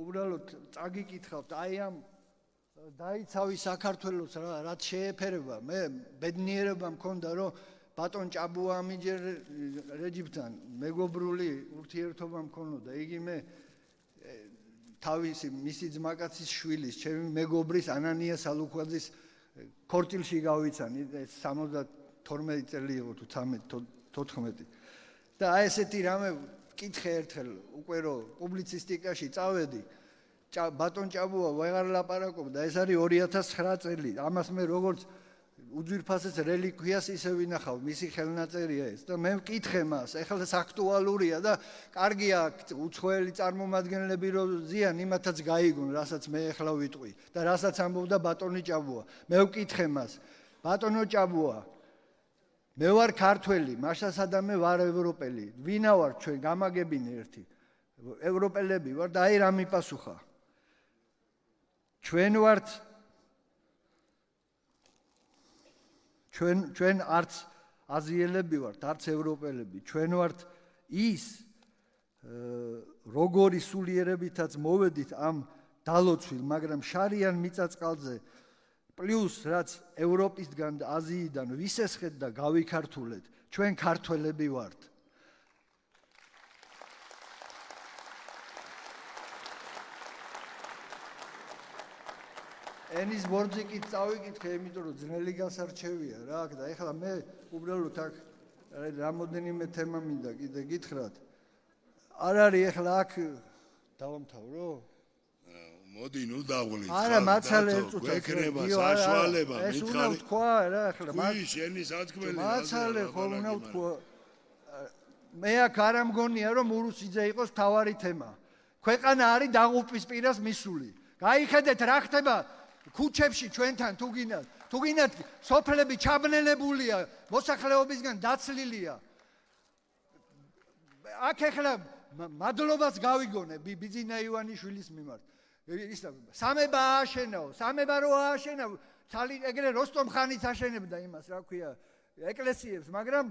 უბრალოდ წაგიკითხავთ აი ამ დაიცავი საქართველოს რაც შეეფერება მე ბედნიერება მქონდა რომ ბატონ ჭაბუამიჯერ რეჯიბთან მეგობრული ურთიერთობა მქონოდა იგი მე თავისი მისი ძმაკაცის შვილის ჩემი მეგობრის ანანია სალუქვაძის ქორწილში გავიცანი 72 წელი იყო თუ 14 და აი ესეთი რამე კითხე ერთხელ უკვე რომ პუბლიცისტიკაში წავედი ბატონ ჭაბუა ვეღარ ლაპარაკობდა ეს არის 2009 წელი ამას მე როგორც უძვირფასეს რელიკვიას ისე ვინახავ მისი ხელნაწერია ეს და მე მკითხე მას ეხლა ეს აქტუალურია და კარგია უცხოელი წარმომადგენლები რო ზიან იმათაც გაიგონ რასაც მე ეხლა ვიტყვი და რასაც ამბობდა ბატონი ჭაბუა მე ვკითხე მას ბატონო ჭაბუა მე ვარ ქართველი მაშა სადამე ვარ ევროპელი ვინა ვარ ჩვენ გამაგებინე ერთი ევროპელები ვარ და აი რა მიპასუხა ჩვენ ვართ ჩვენ არც აზიელები ვართ, არც ევროპელები, ჩვენ ვართ ის როგორი სულიერებითაც მოვედით ამ დალოცვილ, მაგრამ შარიან მიწაწყალზე პლუს რაც ევროპისგან და აზიიდან ვისესხეთ და გავიქართულეთ, ჩვენ ქართველები ვართ. ენის ბორძიკით წავიკითხე, იმიტომ რომ ძნელი გასარჩევია რა და ეხლა მე უბრალოდ აქ რამოდენიმე თემა მინდა კიდე გითხრათ. არ არის ეხლა აქ დავამთავრო? მოდი ნუ დავღლით. არა, მაცალე ეწუთა. გვექნება საშუალება, მითხარი. ეს უნდა ვთქვა რა ეხლა. ვი შენი სათქმელი. მაცალე ხო უნდა ვთქვა. მე აქ არ ამგონია რომ ურუსიძე იყოს თავარი თემა. ქვეყანა არის დაღუპვისპირას მისული. გაიხედეთ რა ხდება ქუჩებში ჩვენთან თუ გინდათ სოფლები ჩაბნელებულია მოსახლეობისგან დაცლილია აქ ეხლა მადლობას გავიგონე ბიძინა ივანიშვილის მიმართ ის სამება ააშენაო სამება რო ააშენაო ცალი ეგრე როსტომხანიც აშენებდა იმას რა ქვია ეკლესიებს მაგრამ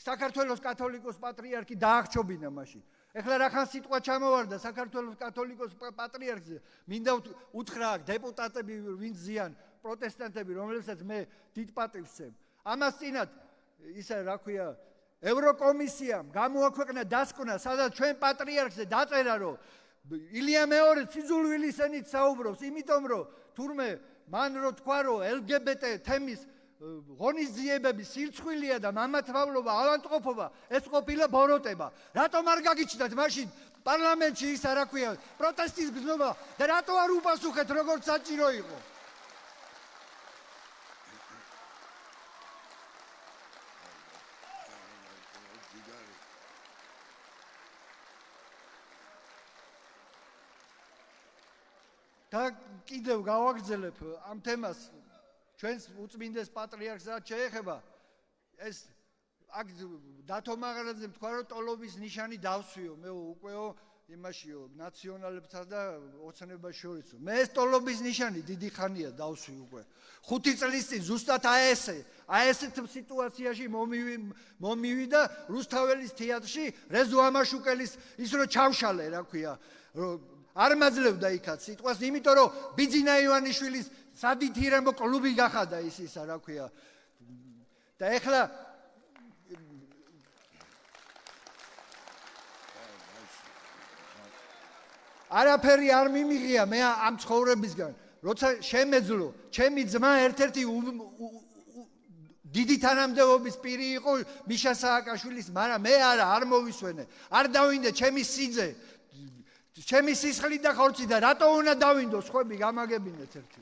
საქართველოს კათოლიკოს პატრიარქი დაახჩობინა მაშინ ეხლა რახან სიტყვა ჩამოვარდა საქართველოს კათოლიკოს პატრიარქზე მინდა უთხრა აქ დეპუტატები ვინც ზიან პროტესტანტები რომლებსაც მე დიდ პატივს ვცემ ამას წინათ ისა რა ქვია ევროკომისიამ გამოაქვეყნა დასკვნა სადაც ჩვენ პატრიარქზე დაწერა რომ ილია მეორე ციზულვილისენით საუბრობს იმიტომ რომ თურმე მან რო თქვა რომ LGBT თემის ღონისძიებები სირცხვილია და მამათმავლობა ავანტყოფობა ეს ყოფილა ბოროტება რატომ არ გაგიჩნდათ მაშინ პარლამენტში ის რა ქვია პროტესტის გზნობა და რატო არ უპასუხეთ როგორც საჭირო იყო და კიდევ გავაგრძელებ ამ თემას ჩვენს უწმინდეს პატრიარქს რაც შეეხება ეს აქ დათო მაღარაძემ თქვა რომ ტოლობის ნიშანი დავსვიო მე უკეო იმაშიო ნაციონალებთან და ოცნებას შორისო მე ეს ტოლობის ნიშანი დიდი ხანია დავსვი უკვე 5 წლის წინ ზუსტად აი ესეთ სიტუაციაში მომივიდა რუსთაველის თეატრში რეზო ამაშუკელის ის რო ჩავშალე რა ქვია არ მაძლევდა იქაც სიტყვას იმიტომ რომ ბიძინა ივანიშვილის სადითირემო კლუბი გახადა ისა რა ქვია და ეხლა არაფერი არ მიმიღია მე ამ ცხოვრებისგან როცა შემეძლო ჩემი ძმა ერთ-ერთი დიდი თანამდებობის პირი იყო მიშა სააკაშვილის მაგრამ მე არ მოვისვენე არ დავინდე ჩემი სიძე ჩემი სისხლი და ხორცი და რატო უნდა დავინდო სხვები გამაგებინეთ ერთი